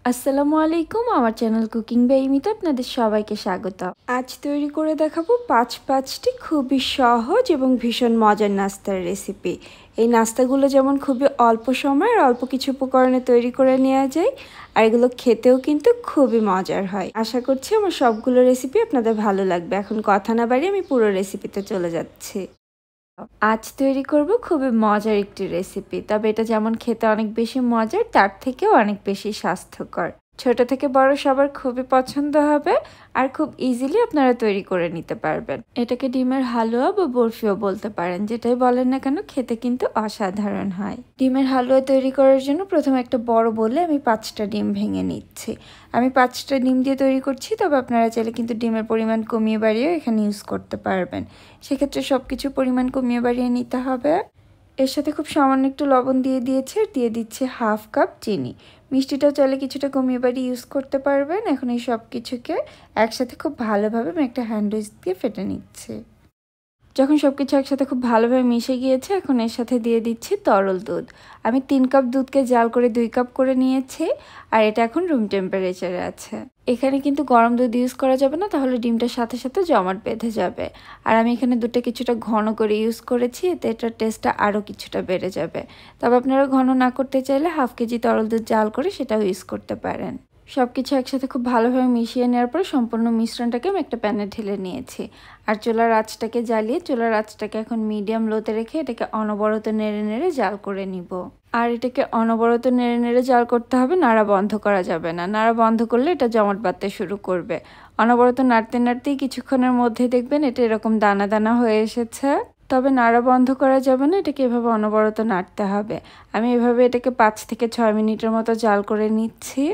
আসসালামু আলাইকুম, আমার চ্যানেল কুকিং বাই ইমিতে আপনাদের সবাইকে স্বাগত। আজ তৈরি করে দেখাবো পাঁচটি খুবই সহজ এবং ভীষণ মজার নাস্তার রেসিপি। এই নাস্তাগুলো যেমন খুবই অল্প সময় আর অল্প কিছু উপকরণে তৈরি করে নেওয়া যায়, আর এগুলো খেতেও কিন্তু খুবই মজার হয়। আশা করছি আমার সবগুলো রেসিপি আপনাদের ভালো লাগবে। এখন কথা না বাড়িয়ে আমি পুরো রেসিপিতে চলে যাচ্ছি। আজ তৈরি করব খুবই মজার একটি রেসিপি, তবে এটা যেমন খেতে অনেক বেশি মজার, তার থেকেও অনেক বেশি স্বাস্থ্যকর। ছোট থেকে বড় সবার খুবই পছন্দ হবে আর খুব ইজিলি আপনারা তৈরি করে নিতে পারবেন। এটাকে ডিমের হালুয়া বা বরফিও বলতে পারেন, যেটাই বলেন না কেন খেতে কিন্তু অসাধারণ হয়। ডিমের হালুয়া তৈরি করার জন্য প্রথমে একটা বড় বোলে আমি 5টা ডিম ভেঙে নিচ্ছি। আমি 5টা ডিম দিয়ে তৈরি করছি, তবে আপনারা চাইলে কিন্তু ডিমের পরিমাণ কমিয়ে বাড়িয়ে এখানে ইউজ করতে পারবেন। সেক্ষেত্রে সব কিছুর পরিমাণ কমিয়ে বাড়িয়ে নিতে হবে। এর সাথে খুব সামান্য একটু লবণ দিয়ে দিয়েছি, আর দিয়ে দিচ্ছি হাফ কাপ চিনি। মিষ্টিটাও চাইলে কিছুটা কমিয়ে বাড়িয়ে ইউজ করতে পারবেন। এখন এই সব কিছুকে একসাথে খুব ভালোভাবে আমি একটা হ্যান্ড উইস্ক দিয়ে ফেটে নিচ্ছি। যখন সব কিছু একসাথে খুব ভালোভাবে মিশে গিয়েছে, এখন এর সাথে দিয়ে দিচ্ছি তরল দুধ। আমি 3 কাপ দুধকে জাল করে 2 কাপ করে নিয়েছি, আর এটা এখন রুম টেম্পারেচারে আছে। এখানে কিন্তু গরম দুধ ইউজ করা যাবে না, তাহলে ডিমটার সাথে সাথে জমাট বেঁধে যাবে। আর আমি এখানে দুধটা কিছুটা ঘন করে ইউজ করেছি, এতে এটার টেস্টটা আরও কিছুটা বেড়ে যাবে। তবে আপনারা ঘন না করতে চাইলে হাফ কেজি তরল দুধ জাল করে সেটাও ইউজ করতে পারেন। সব কিছু একসাথে খুব ভালোভাবে মিশিয়ে নেওয়ার পর সম্পূর্ণ মিশ্রণটাকে আমি একটা প্যানে ঢেলে নিয়েছি, আর চুলার আঁচটাকে জ্বালিয়ে চুলার আঁচটাকে এখন মিডিয়াম লোতে রেখে এটাকে অনবরত নেড়ে নেড়ে জাল করে নিব। আর এটাকে অনবরত নেড়ে নেড়ে জাল করতে হবে, নাড়া বন্ধ করা যাবে না। নাড়া বন্ধ করলে এটা জমাট বাঁধতে শুরু করবে। অনবরত নাড়তে নাড়তেই কিছুক্ষণের মধ্যে দেখবেন এটা এরকম দানা দানা হয়ে এসেছে। তবে নাড়া বন্ধ করা যাবে না, এটাকে এভাবে অনবরত নাড়তে হবে। আমি এভাবে এটাকে 5 থেকে 6 মিনিটের মতো জাল করে নিচ্ছি।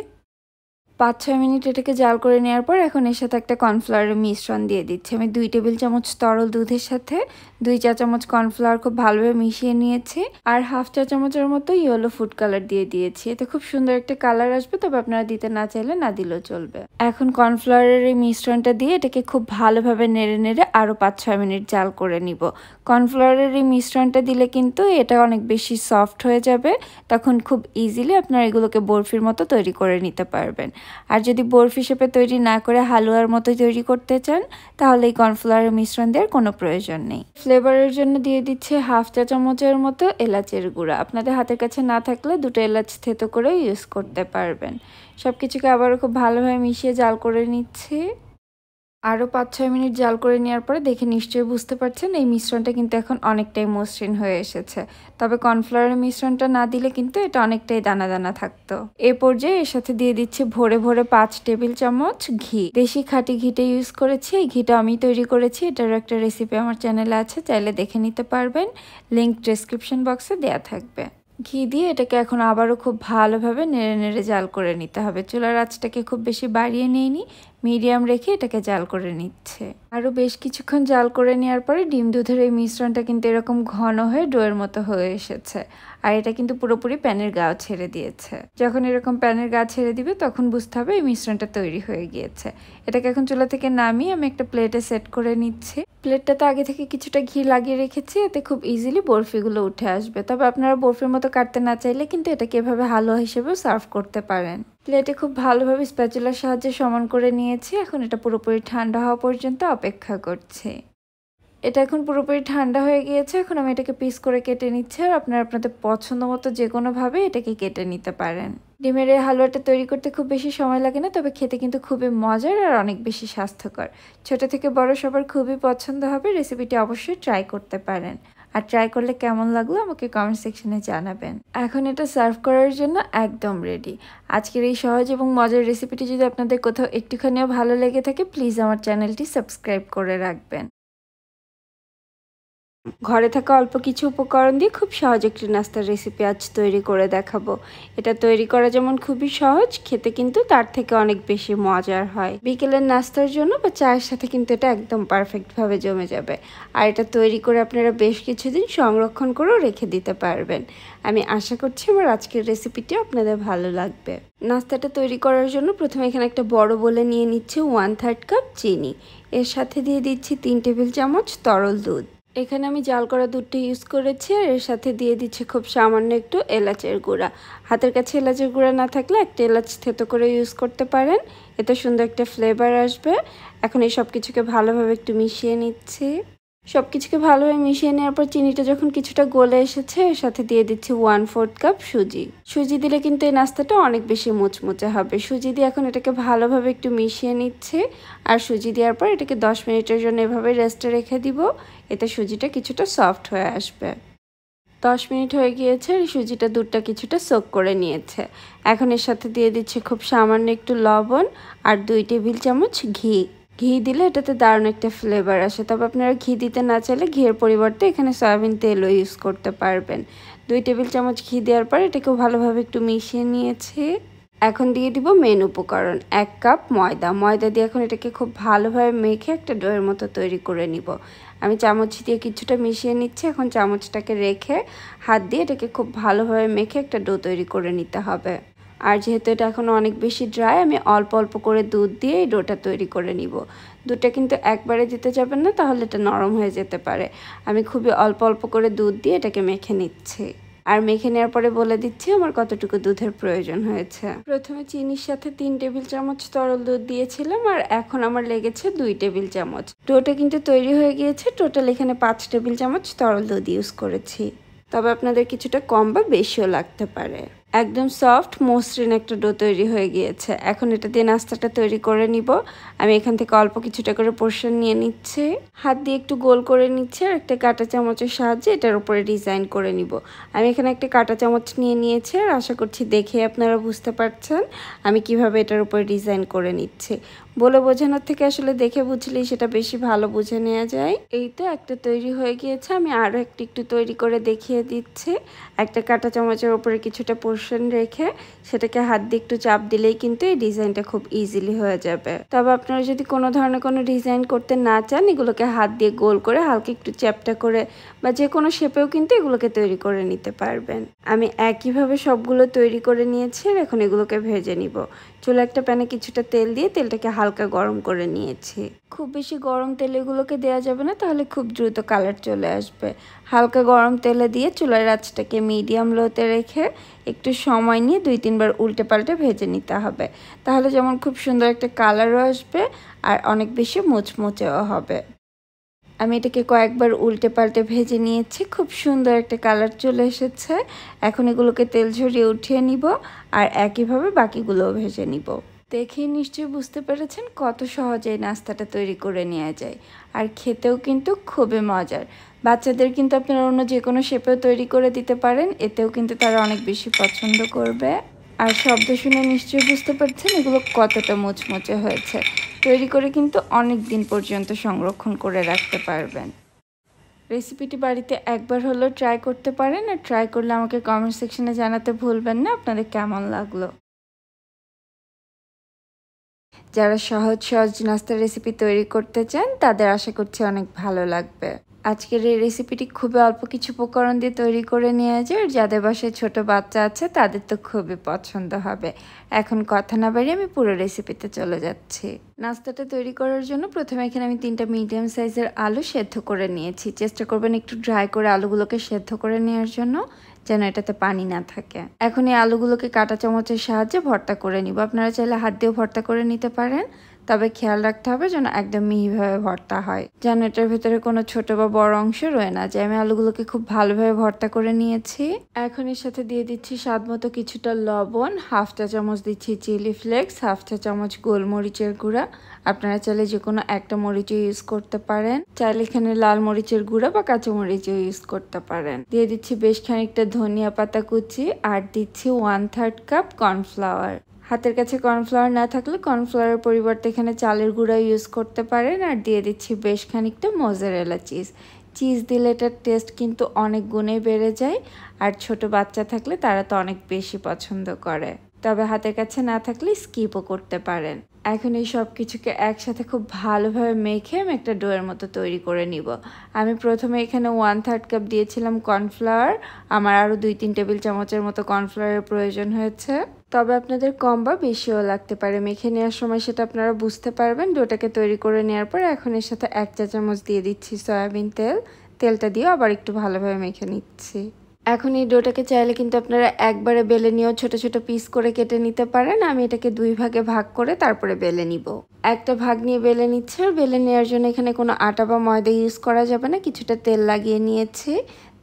5-6 মিনিট এটাকে জাল করে নেওয়ার পর এখন এর সাথে একটা কর্নফ্লাওয়ারের মিশ্রণ দিয়ে দিচ্ছি। আমি 2 টেবিল চামচ তরল দুধের সাথে 2 চা চামচ কর্নফ্লাওয়ার খুব ভালোভাবে মিশিয়ে নিয়েছি, আর হাফ চা চামচের মতো ইয়েলো ফুড কালার দিয়ে দিয়েছি। এতে খুব সুন্দর একটা কালার আসবে, তবে আপনারা দিতে না চাইলে না দিলেও চলবে। এখন কর্নফ্লাওয়ারের এই মিশ্রণটা দিয়ে এটাকে খুব ভালোভাবে নেড়ে নেড়ে আরও 5-6 মিনিট জাল করে নিব। কর্নফ্লাওয়ারের এই মিশ্রণটা দিলে কিন্তু এটা অনেক বেশি সফট হয়ে যাবে, তখন খুব ইজিলি আপনারা এগুলোকে বরফির মতো তৈরি করে নিতে পারবেন। আর যদি বরফি শেপে তৈরি না করে হালুয়ার মতো তৈরি করতে চান, তাহলে এই কর্নফ্লাওয়ারের মিশ্রণ দেওয়ার কোনো প্রয়োজন নেই। ফ্লেভারের জন্য দিয়ে দিচ্ছে হাফ চা চামচের মতো এলাচের গুঁড়া। আপনাদের হাতের কাছে না থাকলে 2টো এলাচ থেতো করে ইউজ করতে পারবেন। সব কিছুকে আবারও খুব ভালোভাবে মিশিয়ে জাল করে নিচ্ছি। আরও 5-6 মিনিট জাল করে নেওয়ার পরে দেখে নিশ্চয়ই বুঝতে পারছেন এই মিশ্রণটা কিন্তু এখন অনেকটাই মসৃণ হয়ে এসেছে। তবে কর্নফ্লাওয়ারের মিশ্রণটা না দিলে কিন্তু এটা অনেকটাই দানা দানা থাকতো। এই পর্যায়ে এর সাথে দিয়ে দিচ্ছি ভরে ভরে 5 টেবিল চামচ ঘি। দেশি খাঁটি ঘিটা ইউজ করেছি। এই ঘিটা আমি তৈরি করেছি, এটারও একটা রেসিপি আমার চ্যানেলে আছে, চাইলে দেখে নিতে পারবেন। লিঙ্ক ডেসক্রিপশন বক্সে দেওয়া থাকবে। ঘি দিয়ে এটাকে এখন আবারও খুব ভালোভাবে নেড়ে নেড়ে জাল করে নিতে হবে। চুলার আঁচটাকে খুব বেশি বাড়িয়ে নিইনি, মিডিয়াম রেখে এটাকে জাল করে নিচ্ছে। আরও বেশ কিছুক্ষণ জাল করে নেওয়ার পরে ডিম দুধের এই মিশ্রণটা কিন্তু এরকম ঘন হয়ে ডোয়ের মতো হয়ে এসেছে, আর এটা কিন্তু পুরোপুরি প্যানের গাও ছেড়ে দিয়েছে। যখন এরকম প্যানের গা ছেড়ে দিবে তখন বুঝতে হবে এই মিশ্রণটা তৈরি হয়ে গিয়েছে। এটাকে এখন চুলা থেকে নামিয়ে আমি একটা প্লেটে সেট করে নিচ্ছি। প্লেটটাতে আগে থেকে কিছুটা ঘি লাগিয়ে রেখেছি, এতে খুব ইজিলি বরফিগুলো উঠে আসবে। তবে আপনারা বরফির মতো কাটতে না চাইলে কিন্তু এটাকে এভাবে হালুয়া হিসেবেও সার্ভ করতে পারেন। প্লেটে খুব ভালোভাবে স্প্যাচুলার সাহায্যে সমান করে নিয়েছি। এখন এটা পুরোপুরি ঠান্ডা হওয়া পর্যন্ত অপেক্ষা করছি। এটা এখন পুরোপুরি ঠান্ডা হয়ে গিয়েছে। এখন আমি এটাকে পিস করে কেটে নিচ্ছি, আর আপনারা আপনাদের পছন্দ মতো যে কোনোভাবে এটাকে কেটে নিতে পারেন। ডিমের এই হালুয়াটা তৈরি করতে খুব বেশি সময় লাগে না, তবে খেতে কিন্তু খুবই মজার আর অনেক বেশি স্বাস্থ্যকর। ছোট থেকে বড় সবার খুবই পছন্দ হবে। রেসিপিটি অবশ্যই ট্রাই করতে পারেন, আর ট্রাই করলে কেমন লাগলো আমাকে কমেন্ট সেকশনে জানাবেন। এখন এটা সার্ভ করার জন্য একদম রেডি। আজকের এই সহজ এবং মজার রেসিপিটি যদি আপনাদের কোথাও একটুখানিও ভালো লেগে থাকে, প্লিজ আমার চ্যানেলটি সাবস্ক্রাইব করে রাখবেন। ঘরে থাকা অল্প কিছু উপকরণ দিয়ে খুব সহজ একটি নাস্তার রেসিপি আজ তৈরি করে দেখাবো। এটা তৈরি করা যেমন খুবই সহজ, খেতে কিন্তু তার থেকে অনেক বেশি মজার হয়। বিকেলের নাস্তার জন্য বা চায়ের সাথে কিন্তু এটা একদম পারফেক্টভাবে জমে যাবে। আর এটা তৈরি করে আপনারা বেশ কিছুদিন সংরক্ষণ করেও রেখে দিতে পারবেন। আমি আশা করছি আমার আজকের রেসিপিটি আপনাদের ভালো লাগবে। নাস্তাটা তৈরি করার জন্য প্রথমে এখানে একটা বড় বোলে নিয়ে নিচ্ছি 1/3 কাপ চিনি। এর সাথে দিয়ে দিচ্ছি 3 টেবিল চামচ তরল দুধ। এখানে আমি জাল করা দুধটা ইউজ করেছি আর এর সাথে দিয়ে দিচ্ছি খুব সামান্য একটু এলাচের গুঁড়া। হাতের কাছে এলাচের গুঁড়া না থাকলে একটা এলাচ থেতো করে ইউজ করতে পারেন, এতে সুন্দর একটা ফ্লেভার আসবে। এখন এই সব কিছুকে ভালোভাবে একটু মিশিয়ে নিচ্ছি। সব কিছুকে ভালোভাবে মিশিয়ে নেওয়ার পর চিনিটা যখন কিছুটা গলে এসেছে এর সাথে দিয়ে দিচ্ছি 1/4 কাপ সুজি। সুজি দিলে কিন্তু এই নাস্তাটা অনেক বেশি মুচমুচে হবে। সুজি দিয়ে এখন এটাকে ভালোভাবে একটু মিশিয়ে নিচ্ছে আর সুজি দেওয়ার পর এটাকে 10 মিনিটের জন্য এভাবে রেস্টে রেখে দিব, এতে সুজিটা কিছুটা সফট হয়ে আসবে। 10 মিনিট হয়ে গিয়েছে আর সুজিটা দুধটা কিছুটা সোক করে নিয়েছে। এখন এর সাথে দিয়ে দিচ্ছে খুব সামান্য একটু লবণ আর 2 টেবিল চামচ ঘি। ঘি দিলে এটাতে দারুণ একটা ফ্লেভার আসে, তবে আপনারা ঘি দিতে না চাইলে ঘিয়ের পরিবর্তে এখানে সয়াবিন তেলও ইউজ করতে পারবেন। 2 টেবিল চামচ ঘি দেওয়ার পর এটাকেও ভালোভাবে একটু মিশিয়ে নিয়েছি। এখন দিয়ে দিব মেন উপকরণ 1 কাপ ময়দা। ময়দা দিয়ে এখন এটাকে খুব ভালোভাবে মেখে একটা ডোয়ের মতো তৈরি করে নিব। আমি চামচ দিয়ে কিছুটা মিশিয়ে নিচ্ছি। এখন চামচটাকে রেখে হাত দিয়ে এটাকে খুব ভালোভাবে মেখে একটা ডো তৈরি করে নিতে হবে। আর যেহেতু এটা এখন অনেক বেশি ড্রাই, আমি অল্প অল্প করে দুধ দিয়ে এই ডোটা তৈরি করে নিব। দুধটা কিন্তু একবারে দিতে যাবেন না, তাহলে এটা নরম হয়ে যেতে পারে। আমি খুবই অল্প অল্প করে দুধ দিয়ে এটাকে মেখে নিচ্ছি। আর মেখে নেওয়ার পরে বলে দিচ্ছি আমার কতটুকু দুধের প্রয়োজন হয়েছে। প্রথমে চিনির সাথে 3 টেবিল চামচ তরল দুধ দিয়েছিলাম আর এখন আমার লেগেছে 2 টেবিল চামচ। ডোটা কিন্তু তৈরি হয়ে গিয়েছে। টোটাল এখানে 5 টেবিল চামচ তরল দুধ ইউজ করেছি, তবে আপনাদের কিছুটা কম বা বেশিও লাগতে পারে। একদম সফট মসৃণ একটা ডো তৈরি হয়ে গিয়েছে। এখন এটা দিয়ে নাস্তাটা তৈরি করে নিব। আমি এখান থেকে অল্প কিছুটা করে পোর্শন নিয়ে নিচ্ছি, হাত দিয়ে একটু গোল করে নিচ্ছি আর একটা কাঁটা চামচের সাহায্যে এটার উপরে ডিজাইন করে নিব। আমি এখানে একটা কাঁটা চামচ নিয়ে নিয়েছি আর আশা করছি দেখে আপনারা বুঝতে পারছেন আমি কিভাবে এটার উপরে ডিজাইন করে নিচ্ছি। বলে বোঝানোর থেকে আসলে দেখে বুঝলেই সেটা বেশি ভালো বুঝে নেওয়া যায়। এই তো একটা তৈরি হয়ে গিয়েছে, আমি আরও একটু তৈরি করে দেখিয়ে দিচ্ছি। একটা কাঁটা চামচের উপরে কিছুটা পোর্শন রেখে সেটাকে হাত দিয়ে একটু চাপ দিলেই কিন্তু এই ডিজাইনটা খুব ইজিলি হয়ে যাবে। তবে আপনারা যদি কোনো ধরনের কোনো ডিজাইন করতে না চান, এগুলোকে হাত দিয়ে গোল করে হালকা একটু চ্যাপটা করে বা যে কোনো শেপেও কিন্তু এগুলোকে তৈরি করে নিতে পারবেন। আমি একইভাবে সবগুলো তৈরি করে নিয়েছি আর এখন এগুলোকে ভেজে নিব। চুলে একটা প্যানে কিছুটা তেল দিয়ে তেলটাকে হালকা গরম করে নিয়েছি। খুব বেশি গরম তেলে এগুলোকে দেওয়া যাবে না, তাহলে খুব দ্রুত কালার চলে আসবে। হালকা গরম তেলে দিয়ে চুলার আঁচটাকে মিডিয়াম লোতে রেখে একটু সময় নিয়ে 2-3 বার উল্টে পাল্টে ভেজে নিতে হবে, তাহলে যেমন খুব সুন্দর একটা কালারও আসবে আর অনেক বেশি মুচমুচেও হবে। আমি এটাকে কয়েকবার উল্টে পাল্টে ভেজে নিয়েছি, খুব সুন্দর একটা কালার চলে এসেছে। এখন এগুলোকে তেল ঝরিয়ে উঠিয়ে নিব আর একইভাবে বাকিগুলোও ভেজে নিব। দেখেই নিশ্চয়ই বুঝতে পেরেছেন কত সহজে নাস্তাটা তৈরি করে নেওয়া যায় আর খেতেও কিন্তু খুবই মজার। বাচ্চাদের কিন্তু আপনারা অন্য যে কোনো শেপেও তৈরি করে দিতে পারেন, এতেও কিন্তু তারা অনেক বেশি পছন্দ করবে। আর শব্দ শুনে নিশ্চয়ই বুঝতে পারছেন এগুলো কতটা মুচমুচে হয়েছে। তৈরি করে কিন্তু অনেক দিন পর্যন্ত সংরক্ষণ করে রাখতে পারবেন। রেসিপিটি বাড়িতে একবার হলেও ট্রাই করতে পারেন আর ট্রাই করলে আমাকে কমেন্ট সেকশনে জানাতে ভুলবেন না আপনাদের কেমন লাগলো। যারা সহজ সহজ নাস্তার রেসিপি তৈরি করতে চান তাদের আশা করছি অনেক ভালো লাগবে। আজকের এই রেসিপিটি খুবই অল্প কিছু উপকরণ দিয়ে তৈরি করে নেওয়া যায় আর যাদের বাসায় ছোট বাচ্চা আছে তাদের তো খুবই পছন্দ হবে। এখন কথা না বাড়িয়ে আমি পুরো রেসিপিতে চলে যাচ্ছি। নাস্তাটা তৈরি করার জন্য প্রথমে এখানে আমি 3টা মিডিয়াম সাইজের আলু সেদ্ধ করে নিয়েছি। চেষ্টা করবেন একটু ড্রাই করে আলুগুলোকে সেদ্ধ করে নেওয়ার জন্য, যেন এটাতে পানি না থাকে। এখন এই আলুগুলোকে কাঁটা চামচের সাহায্যে ভর্তা করে নিব। আপনারা চাইলে হাত দিয়েও ভর্তা করে নিতে পারেন, তবে খেয়াল রাখতে হবে যেন একদম মিহিভাবে ভর্তা হয়, যেন এটার ভেতরে কোনো ছোট বা বড় অংশ রয়ে না যায়। আমি আলুগুলোকে খুব ভালোভাবে ভর্তা করে নিয়েছি। এখন এর সাথে দিয়ে দিচ্ছি স্বাদ মতো কিছুটা লবণ, 1/2 চা চামচ দিচ্ছি চিলি ফ্লেক্স, 1/2 চা চামচ গোলমরিচের গুঁড়া। আপনারা চাইলে যে কোনো একটা মরিচও ইউজ করতে পারেন, চাইলে এখানে লাল মরিচের গুঁড়া বা কাঁচা মরিচও ইউজ করতে পারেন। দিয়ে দিচ্ছি বেশ খানিকটা ধনিয়া পাতা কুচি আর দিচ্ছি 1/3 কাপ কর্নফ্লাওয়ার। হাতের কাছে কর্নফ্লাওয়ার না থাকলে কর্নফ্লাওয়ারের পরিবর্তে এখানে চালের গুঁড়া ইউজ করতে পারেন। আর দিয়ে দিচ্ছি বেশ খানিকটা মোজারেলা চিজ। চিজ দিলে এটার টেস্ট কিন্তু অনেক গুণে বেড়ে যায় আর ছোট বাচ্চা থাকলে তারা তো অনেক বেশি পছন্দ করে, তবে হাতের কাছে না থাকলে স্কিপও করতে পারেন। এখন এই সব কিছুকে একসাথে খুব ভালোভাবে মেখে আমি একটা ডোয়ের মতো তৈরি করে নিব। আমি প্রথমে এখানে 1/3 কাপ দিয়েছিলাম কর্নফ্লাওয়ার, আমার আরও 2-3 টেবিল চামচের মতো কর্নফ্লাওয়ারের প্রয়োজন হয়েছে, তবে আপনাদের কম বা বেশিও লাগতে পারে। মেখে নেওয়ার সময় সেটা আপনারা বুঝতে পারবেন। ডোটাকে তৈরি করে নেওয়ার পর এখন এর সাথে 1 চা চামচ দিয়ে দিচ্ছি সয়াবিন তেল। তেলটা দিয়ে আবার একটু ভালোভাবে মেখে নিচ্ছি। এখন এই ডোটাকে চাইলে কিন্তু আপনারা একবারে বেলে নিয়েও ছোট ছোট পিস করে কেটে নিতে পারেন। আমি এটাকে 2 ভাগে ভাগ করে তারপরে বেলে নিব। একটা ভাগ নিয়ে বেলে নিচ্ছে। আর বেলে নেওয়ার জন্য এখানে কোনো আটা বা ময়দা ইউজ করা যাবে না, কিছুটা তেল লাগিয়ে নিয়েছি।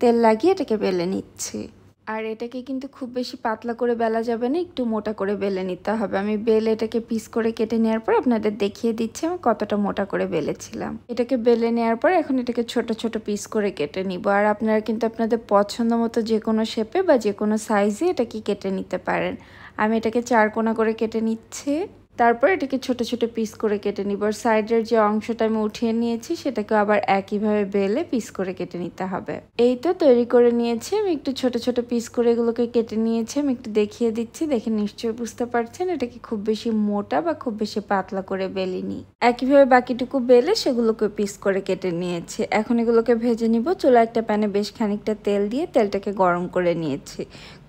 তেল লাগিয়ে এটাকে বেলে নিচ্ছি। আর এটাকে কিন্তু খুব বেশি পাতলা করে বেলা যাবে না, একটু মোটা করে বেলে নিতে হবে। আমি বেলে এটাকে পিস করে কেটে নেওয়ার পর আপনাদের দেখিয়ে দিচ্ছি আমি কতটা মোটা করে বেলেছিলাম। এটাকে বেলে নেওয়ার পর এখন এটাকে ছোট ছোট পিস করে কেটে নিব। আর আপনারা কিন্তু আপনাদের পছন্দ মতো যে কোনো শেপে বা যে কোনো সাইজে এটাকে কেটে নিতে পারেন। আমি এটাকে 4 কোনা করে কেটে নিচ্ছি। তারপর এটাকে ছোট ছোট পিস করে কেটে নিব। আর সাইডের যে অংশটা আমি উঠিয়ে নিয়েছি সেটাকে আবার একইভাবে বেলে পিস করে কেটে নিতে হবে। এই তো তৈরি করে নিয়েছি। আমি একটু ছোট ছোট পিস করে এগুলোকে কেটে নিয়েছি। আমি একটু দেখিয়ে দিচ্ছি, দেখে নিশ্চয়ই বুঝতে পারছেন এটাকে খুব বেশি মোটা বা খুব বেশি পাতলা করে বেলিনি। একইভাবে বাকিটুকু বেলে সেগুলোকে পিস করে কেটে নিয়েছি। এখন এগুলোকে ভেজে নিব। চুলা একটা প্যানে বেশ খানিকটা তেল দিয়ে তেলটাকে গরম করে নিয়েছি।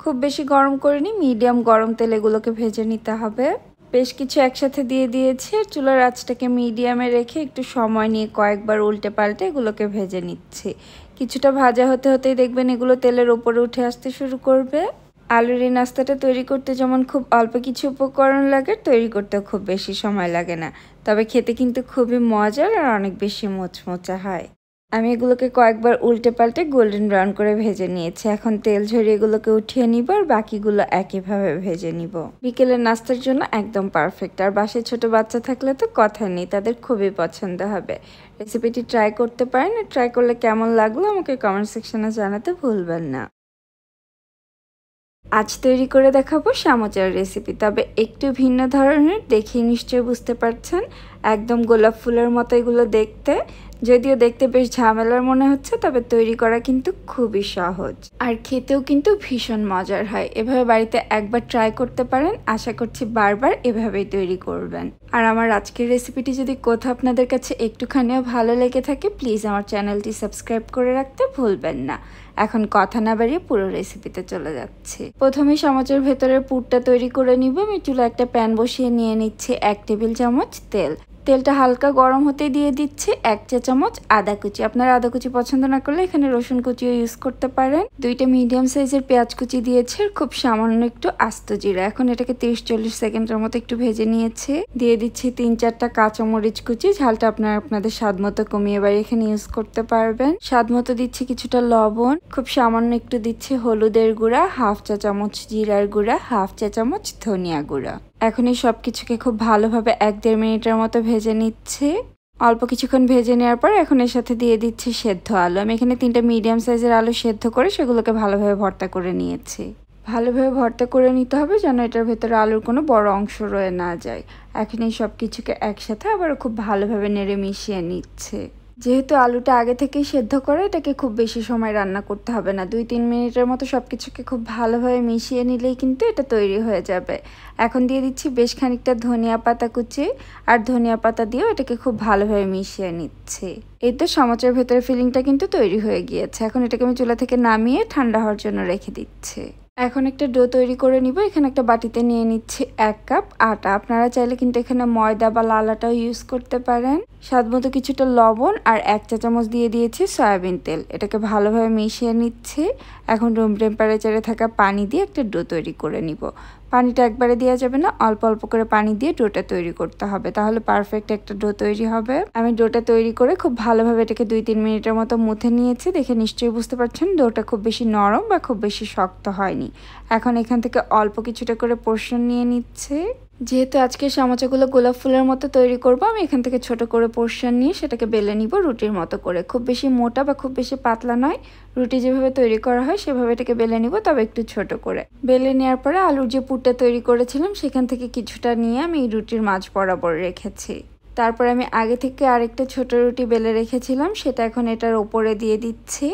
খুব বেশি গরম করিনি, মিডিয়াম গরম তেলে এগুলোকে ভেজে নিতে হবে। বেশ কিছু একসাথে দিয়ে দিয়েছি। আর চুলার আঁচটাকে মিডিয়ামে রেখে একটু সময় নিয়ে কয়েকবার উল্টে পাল্টে এগুলোকে ভেজে নিচ্ছি। কিছুটা ভাজা হতে হতেই দেখবেন এগুলো তেলের ওপরে উঠে আসতে শুরু করবে। আলুর এই নাস্তাটা তৈরি করতে যেমন খুব অল্প কিছু উপকরণ লাগে, তৈরি করতেও খুব বেশি সময় লাগে না, তবে খেতে কিন্তু খুবই মজার আর অনেক বেশি মোচমোচা হয়। আমি এগুলোকে কয়েকবার উল্টে পাল্টে গোল্ডেন ব্রাউন করে ভেজে নিয়েছি। এখন তেল ঝরিয়ে এগুলোকে উঠিয়ে নিব আর বাকিগুলো একইভাবে ভেজে নিব। বিকেলের নাস্তার জন্য একদম পারফেক্ট। আর বাসায় ছোট বাচ্চা থাকলে তো কথা নেই, তাদের খুবই পছন্দ হবে। রেসিপিটি ট্রাই করতে পারেন। আর ট্রাই করলে কেমন লাগলো আমাকে কমেন্ট সেকশনে জানাতে ভুলবেন না। আজ তৈরি করে দেখাবো সামোচার রেসিপি, তবে একটু ভিন্ন ধরনের, দেখেই নিশ্চয়ই বুঝতে পারছেন। একদম গোলাপ ফুলের মতো এগুলো দেখতে, যদিও দেখতে বেশ ঝামেলার মনে হচ্ছে, তবে তৈরি করা কিন্তু খুবই সহজ আর খেতেও কিন্তু ভীষণ মজার হয়। এভাবে বাড়িতে একবার ট্রাই করতে পারেন, আশা করছি বারবার এভাবেই তৈরি করবেন। আর আমার আজকের রেসিপিটি যদি কোথাও আপনাদের কাছে একটুখানিও ভালো লেগে থাকে, প্লিজ আমার চ্যানেলটি সাবস্ক্রাইব করে রাখতে ভুলবেন না। এখন কথা না বাড়িয়ে পুরো রেসিপিতে চলে যাচ্ছে। প্রথমে চামচের ভেতরের পুরটা তৈরি করে নিব। আমি চুলা একটা প্যান বসিয়ে নিয়ে নিচ্ছি 1 টেবিল চামচ তেল। তেলটা হালকা গরম হতে দিয়ে দিচ্ছি 1 চা চামচ আদা কুচি। আপনারা আদা কুচি পছন্দ না করলে এখানে রসুন কুচিও ইউজ করতে পারেন। 2টা মিডিয়াম সাইজের পেঁয়াজ কুচি দিয়েছি আর খুব সামান্য একটু আস্ত জিরা। এখন এটাকে 30-40 সেকেন্ডের মতো একটু ভেজে নিয়েছি। দিয়ে দিচ্ছি 3-4টা কাঁচামরিচ কুচি। ঝালটা আপনারা আপনাদের স্বাদ মতো কমিয়ে বাড়িয়ে এখানে ইউজ করতে পারবেন। স্বাদ মতো দিচ্ছি কিছুটা লবণ, খুব সামান্য একটু দিচ্ছি হলুদের গুঁড়া, 1/2 চা চামচ জিরার গুঁড়া, 1/2 চা চামচ ধনিয়া গুঁড়া। এখন এই সব কিছুকে খুব ভালোভাবে 1-1.5 মিনিটের মতো ভেজে নিচ্ছি। অল্প কিছুক্ষণ ভেজে নেওয়ার পর এখন এর সাথে দিয়ে দিচ্ছি সেদ্ধ আলু। আমি এখানে 3টা মিডিয়াম সাইজের আলু সেদ্ধ করে সেগুলোকে ভালোভাবে ভর্তা করে নিয়েছি। ভালোভাবে ভর্তা করে নিতে হবে যেন এটার ভেতরে আলুর কোনো বড় অংশ রয়ে না যায়। এখন এই সব কিছুকে একসাথে আবার খুব ভালোভাবে নেড়ে মিশিয়ে নিচ্ছে। যেহেতু আলুটা আগে থেকেই সেদ্ধ করে, এটাকে খুব বেশি সময় রান্না করতে হবে না। 2-3 মিনিটের মতো সব কিছুকে খুব ভালোভাবে মিশিয়ে নিলেই কিন্তু এটা তৈরি হয়ে যাবে। এখন দিয়ে দিচ্ছি বেশ খানিকটা ধনিয়া পাতা কুচি, আর ধনিয়া পাতা দিয়েও এটাকে খুব ভালোভাবে মিশিয়ে নিচ্ছি। এই তো চামচের ভেতরে ফিলিংটা কিন্তু তৈরি হয়ে গিয়েছে। এখন এটাকে আমি চুলা থেকে নামিয়ে ঠান্ডা হওয়ার জন্য রেখে দিচ্ছি। এখন একটা ডো তৈরি করে নিব। এখানে একটা বাটিতে নিয়ে নিচ্ছি 1 কাপ আটা। আপনারা চাইলে কিন্তু এখানে ময়দা বা লাল আটাও ইউজ করতে পারেন। স্বাদ মতো কিছুটা লবণ আর 1 চা চামচ দিয়ে দিয়েছি সয়াবিন তেল। এটাকে ভালোভাবে মিশিয়ে নিচ্ছি। এখন রুম টেম্পারেচারে থাকা পানি দিয়ে একটা ডো তৈরি করে নিব। পানিটা একবারে দেওয়া যাবে না, অল্প অল্প করে পানি দিয়ে ডোটা তৈরি করতে হবে, তাহলে পারফেক্ট একটা ডো তৈরি হবে। আমি ডোটা তৈরি করে খুব ভালোভাবে এটাকে 2-3 মিনিটের মতো মুথে নিয়েছি। দেখে নিশ্চয়ই বুঝতে পারছেন ডোটা খুব বেশি নরম বা খুব বেশি শক্ত হয়নি। এখন এখান থেকে অল্প কিছুটা করে পোর্শন নিয়ে নিচ্ছে। যেহেতু আজকে সামোচাগুলো গোলাপ ফুলের মতো তৈরি করব, আমি এখান থেকে ছোট করে পোর্শন নিয়ে সেটাকে বেলে নিব রুটির মতো করে। খুব বেশি মোটা বা খুব বেশি পাতলা নয়, রুটি যেভাবে তৈরি করা হয় সেভাবে এটাকে বেলে নিব, তবে একটু ছোট করে। বেলে নেওয়ার পরে আলুর যে পুরটা তৈরি করেছিলাম সেখান থেকে কিছুটা নিয়ে আমি রুটির মাঝ বরাবর রেখেছি। তারপর আমি আগে থেকে আরেকটা ছোট রুটি বেলে রেখেছিলাম, সেটা এখন এটার ওপরে দিয়ে দিচ্ছি।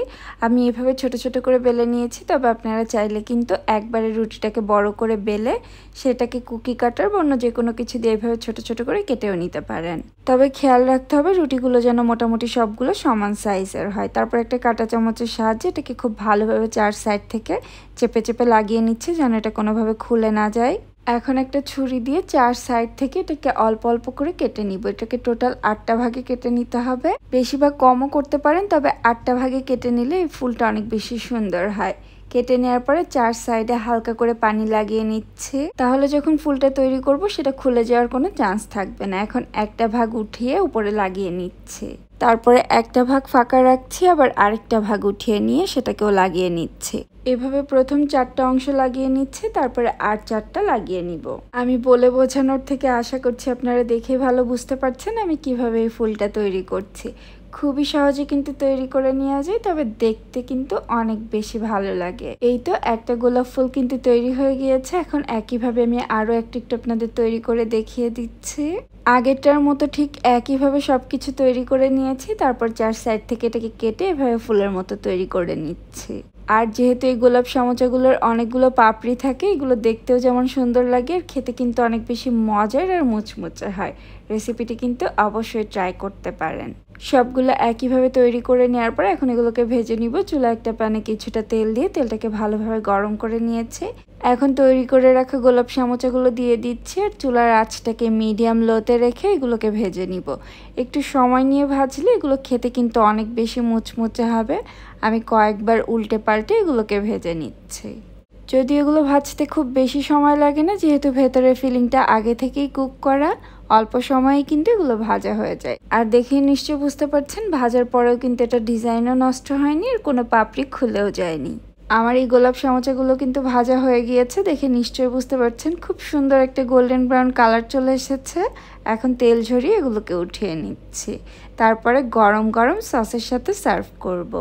আমি এভাবে ছোট ছোট করে বেলে নিয়েছি, তবে আপনারা চাইলে কিন্তু একবারে রুটিটাকে বড় করে বেলে সেটাকে কুকি কাটার বা অন্য যে কোনো কিছু দিয়ে এভাবে ছোট ছোট করে কেটেও নিতে পারেন। তবে খেয়াল রাখতে হবে রুটিগুলো যেন মোটামুটি সবগুলো সমান সাইজের হয়। তারপর একটা কাঁটা চামচের সাহায্যে এটাকে খুব ভালোভাবে 4 সাইড থেকে চেপে চেপে লাগিয়ে নিচ্ছে যেন এটা কোনোভাবে খুলে না যায়। এখন একটা ছুরি দিয়ে 4 সাইড থেকে এটাকে অল্প অল্প করে কেটে নিব। এটাকে টোটাল 8টা ভাগে কেটে নিতে হবে। বেশি বা কমও করতে পারেন, তবে 8টা ভাগে কেটে নিলে এই ফুলটা অনেক বেশি সুন্দর হয়। কেটে নেওয়ার পরে 4 সাইডে হালকা করে পানি লাগিয়ে নিচ্ছে, তাহলে যখন ফুলটা তৈরি করব সেটা খুলে যাওয়ার কোনো চান্স থাকবে না। এখন একটা ভাগ উঠিয়ে উপরে লাগিয়ে নিচ্ছে, তারপরে একটা ভাগ ফাঁকা রাখছি, আবার আরেকটা ভাগ উঠিয়ে নিয়ে সেটাকেও লাগিয়ে নিচ্ছে। এভাবে প্রথম 4টা অংশ লাগিয়ে নিচ্ছে, তারপরে আর 4টা লাগিয়ে নিব। আমি বলে বোঝানোর থেকে আশা করছি আপনারা দেখে ভালো বুঝতে পারছেন আমি কিভাবে এই ফুলটা তৈরি করছি। খুবই সহজে কিন্তু তৈরি করে নেওয়া যায়, তবে দেখতে কিন্তু অনেক বেশি ভালো লাগে। এই তো একটা গোলাপ ফুল কিন্তু তৈরি হয়ে গিয়েছে। এখন একইভাবে আমি আরো একটু আপনাদের তৈরি করে দেখিয়ে দিচ্ছি। আগেরটার মতো ঠিক একইভাবে সবকিছু তৈরি করে নিয়েছি, তারপর 4 সাইড থেকে এটাকে কেটে এভাবে ফুলের মতো তৈরি করে নিচ্ছি। আর যেহেতু এই গোলাপ সামোচাগুলোর অনেকগুলো পাপড়ি থাকে, এগুলো দেখতেও যেমন সুন্দর লাগে আর খেতে কিন্তু অনেক বেশি মজার আর মুচমুচে হয়। রেসিপিটি কিন্তু অবশ্যই ট্রাই করতে পারেন। সবগুলো একইভাবে তৈরি করে নেওয়ার পর এখন এগুলোকে ভেজে নিব। চুলা একটা প্যানে কিছুটা তেল দিয়ে তেলটাকে ভালোভাবে গরম করে নিয়েছে। এখন তৈরি করে রাখা গোলাপ সামোচাগুলো দিয়ে দিচ্ছি আর চুলার আঁচটাকে মিডিয়াম লোতে রেখে এগুলোকে ভেজে নিব। একটু সময় নিয়ে ভাজলে এগুলো খেতে কিন্তু অনেক বেশি মুচমুচে হবে। আমি কয়েকবার উল্টে পাল্টে এগুলোকে ভেজে নিচ্ছি। যদি এগুলো ভাজতে খুব বেশি সময় লাগে না, যেহেতু ভেতরের ফিলিংটা আগে থেকেই কুক করা, অল্প সময়ে কিন্তু এগুলো ভাজা হয়ে যায়। আর দেখে নিশ্চয়ই বুঝতে পারছেন ভাজার পরেও কিন্তু এটা ডিজাইনও নষ্ট হয়নি আর কোনো পাপড়ি খুলেও যায়নি। আমার এই গোলাপ সামোচাগুলো কিন্তু ভাজা হয়ে গিয়েছে, দেখে নিশ্চয়ই বুঝতে পারছেন খুব সুন্দর একটা গোল্ডেন ব্রাউন কালার চলে এসেছে। এখন তেল ঝরিয়ে এগুলোকে উঠিয়ে নিচ্ছি, তারপরে গরম গরম সসের সাথে সার্ভ করব।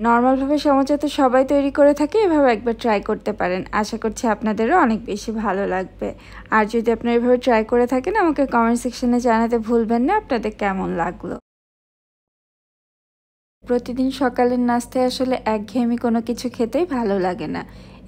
নর্মালভাবে সামোচা তো সবাই তৈরি করে থাকে, এভাবে একবার ট্রাই করতে পারেন। আশা করছি আপনাদেরও অনেক বেশি ভালো লাগবে। আর যদি আপনারা এভাবে ট্রাই করে থাকেন আমাকে কমেন্ট সেকশনে জানাতে ভুলবেন না আপনাদের কেমন লাগলো। প্রতিদিন সকালের নাস্তায় আসলে একঘেয়েমি কোনো কিছু খেতেই ভালো লাগে না।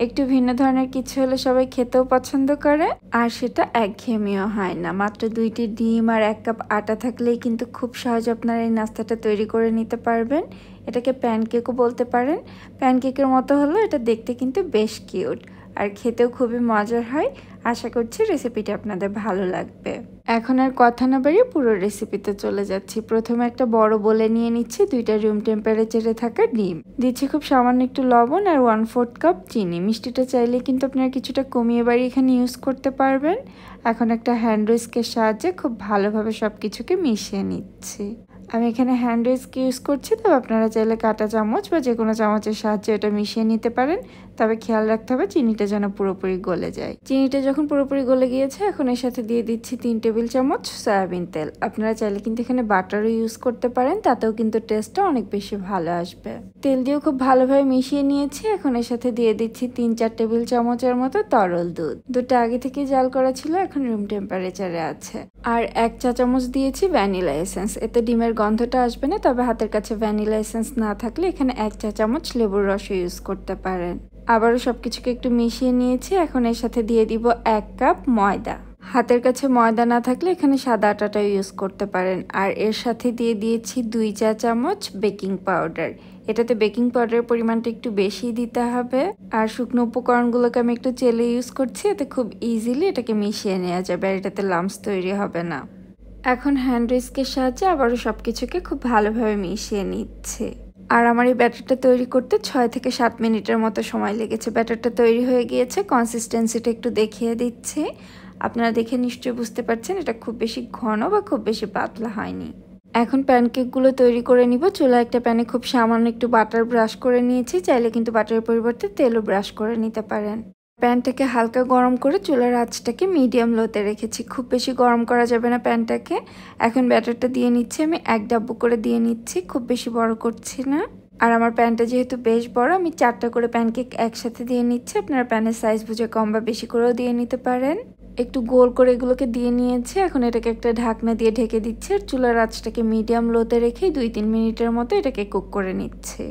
একটু ভিন্ন ধরনের কিছু হলে সবাই খেতেও পছন্দ করে, আর সেটা একঘেয়েমিও হয় না। মাত্র 2টি ডিম আর 1 কাপ আটা থাকলেই কিন্তু খুব সহজে আপনারা এই নাস্তাটা তৈরি করে নিতে পারবেন। এটাকে প্যানকেকও বলতে পারেন। প্যানকেকের মতো হলো, এটা দেখতে কিন্তু বেশ কিউট আর খেতেও খুবই মজার হয়। আশা করছি রেসিপিটা আপনাদের ভালো লাগবে। এখন আর কথা না বাড়িয়ে পুরো রেসিপিতে চলে যাচ্ছি। প্রথমে একটা বড় বলে নিয়ে নিচ্ছি 2টা রুম টেম্পারেচারে থাকা ডিম, দিচ্ছি খুব সামান্য একটু লবণ আর 1/4 কাপ চিনি। মিষ্টিটা চাইলে কিন্তু আপনারা কিছুটা কমিয়ে বাড়িয়ে এখানে ইউজ করতে পারবেন। এখন একটা হ্যান্ড উইস্কের সাহায্যে খুব ভালোভাবে সব কিছুকে মিশিয়ে নিচ্ছি। আমি এখানে হ্যান্ড উইস্ক ইউজ করছি, তবে আপনারা চাইলে কাঁটা চামচ বা যে কোনো চামচের সাহায্যে এটা মিশিয়ে নিতে পারেন। তবে খেয়াল রাখতে হবে চিনিটা যেন পুরোপুরি গলে যায়। চিনিটা যখন পুরোপুরি গলে গিয়েছে, এখন এর সাথে দিয়ে দিচ্ছি 3 টেবিল চামচ সয়াবিন তেল। আপনারা চাইলে কিন্তু এখানে বাটারও ইউজ করতে পারেন, তাতেও কিন্তু টেস্টটা অনেক বেশি ভালো আসবে। তেল দিয়েও খুব ভালোভাবে মিশিয়ে নিয়েছি। এখন এর সাথে দিয়ে দিচ্ছি 3-4 টেবিল চামচের মতো তরল দুধ। দুধটা আগে থেকে জাল করা ছিল, এখন রুম টেম্পারেচারে আছে। আর 1 চা চামচ দিয়েছি ভ্যানিলা এসেন্স। এতে ডিমের গন্ধটা আসবে না, তবে হাতের কাছে ভ্যানিলা এসেন্স না থাকলে এখানে 1 চা চামচ লেবুর রস ইউজ করতে পারেন। আবারও সবকিছুকে একটু মিশিয়ে নিয়েছি। এখন এর সাথে দিয়ে দিব 1 কাপ ময়দা। হাতের কাছে ময়দা না থাকলে এখানে সাদা আটাটা ইউজ করতে পারেন। আর এর সাথে দিয়ে দিয়েছি 2 চা চামচ বেকিং পাউডার। এটাতে বেকিং পাউডারের পরিমাণটা একটু বেশি দিতে হবে। আর শুকনো উপকরণগুলোকে আমি একটু চেলে ইউজ করছি, এতে খুব ইজিলি এটাকে মিশিয়ে নেওয়া যাবে আর এটাতে লাম্পস তৈরি হবে না। এখন হ্যান্ড উইস্কের সাহায্যে আবারও সবকিছুকে খুব ভালোভাবে মিশিয়ে নিচ্ছে। আর আমার এই ব্যাটারটা তৈরি করতে 6 থেকে 7 মিনিটের মতো সময় লেগেছে। ব্যাটারটা তৈরি হয়ে গিয়েছে, কনসিস্টেন্সিটা একটু দেখিয়ে দিচ্ছে। আপনারা দেখে নিশ্চয়ই বুঝতে পারছেন এটা খুব বেশি ঘন বা খুব বেশি পাতলা হয়নি। এখন প্যানকেকগুলো তৈরি করে নিব। চুলা একটা প্যানে খুব সামান্য একটু বাটার ব্রাশ করে নিয়েছি, চাইলে কিন্তু বাটারের পরিবর্তে তেলও ব্রাশ করে নিতে পারেন। প্যানটাকে হালকা গরম করে চুলার আঁচটাকে মিডিয়াম লোতে রেখেছি, খুব বেশি গরম করা যাবে না প্যানটাকে। এখন ব্যাটারটা দিয়ে নিচ্ছি, আমি 1 ডাব্বু করে দিয়ে নিচ্ছি, খুব বেশি বড় করছি না। আর আমার প্যানটা যেহেতু বেশ বড়, আমি 4টা করে প্যানকেক একসাথে দিয়ে নিচ্ছি। আপনারা প্যানের সাইজ বুঝে কম বা বেশি করেও দিয়ে নিতে পারেন। একটু গোল করে এগুলোকে দিয়ে নিয়েছি। এখন এটাকে একটা ঢাকনা দিয়ে ঢেকে দিচ্ছি আর চুলার আঁচটাকে মিডিয়াম লোতে রেখে 2-3 মিনিটের মতো এটাকে কুক করে নিচ্ছি।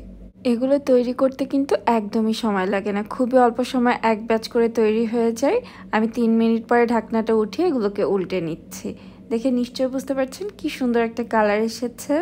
এগুলো তৈরি করতে কিন্তু একদমই সময় লাগে না, খুবই অল্প সময় এক ব্যাচ করে তৈরি হয়ে যায়। আমি 3 মিনিট পরে ঢাকনাটা উঠিয়ে এগুলোকে উল্টে নিচ্ছি। দেখে নিশ্চয়ই বুঝতে পারছেন কি সুন্দর একটা কালার এসেছে।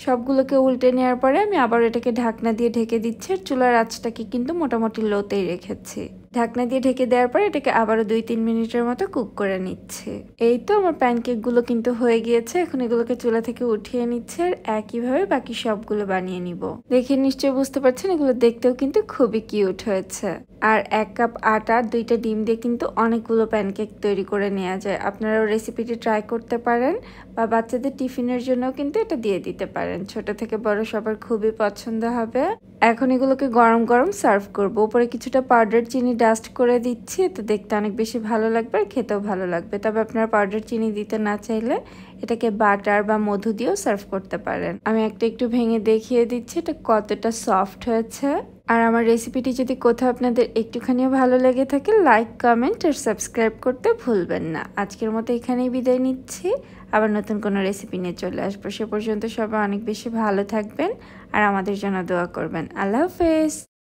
সবগুলোকে উল্টে নেওয়ার পরে আমি আবার এটাকে ঢাকনা দিয়ে ঢেকে দিচ্ছি আর চুলার আঁচটাকে কিন্তু মোটামুটি লোতেই রেখেছি। ঢাকনা দিয়ে ঢেকে দেওয়ার পর এটাকে আবারও 2-3 মিনিটের মতো কুক করে নিচ্ছে। এই তো আমার প্যানকেকগুলো কিন্তু হয়ে গিয়েছে। এখন এগুলোকে চুলা থেকে উঠিয়ে নিচ্ছে আর একইভাবে বাকি সবগুলো বানিয়ে নিব। দেখে নিশ্চয়ই বুঝতে পারছেন এগুলো দেখতেও কিন্তু খুবই কিউট হয়েছে। আর 1 কাপ আটা আর 2টা ডিম দিয়ে কিন্তু অনেকগুলো প্যানকেক তৈরি করে নেওয়া যায়। আপনারাও রেসিপিটি ট্রাই করতে পারেন বা বাচ্চাদের টিফিনের জন্যও কিন্তু এটা দিয়ে দিতে পারেন। ছোট থেকে বড় সবার খুবই পছন্দ হবে। এখন এগুলোকে গরম গরম সার্ভ করব। উপরে কিছুটা পাউডার চিনি ডাস্ট করে দিচ্ছি, এতে দেখতে অনেক বেশি ভালো লাগবে আর খেতেও ভালো লাগবে। তবে আপনারা পাউডার চিনি দিতে না চাইলে এটাকে বাটার বা মধু দিয়েও সার্ভ করতে পারেন। আমি একটু ভেঙে দেখিয়ে দিচ্ছি এটা কতটা সফট হয়েছে। আর আমার রেসিপিটি যদি কোথাও আপনাদের একটুখানিও ভালো লেগে থাকে, লাইক, কমেন্ট আর সাবস্ক্রাইব করতে ভুলবেন না। আজকের মতো এখানেই বিদায় নিচ্ছি। আবার নতুন কোনো রেসিপি নিয়ে চলে আসবো। সে পর্যন্ত সবাই অনেক বেশি ভালো থাকবেন আর আমাদের জন্য দোয়া করবেন। আল্লাহ হাফেজ।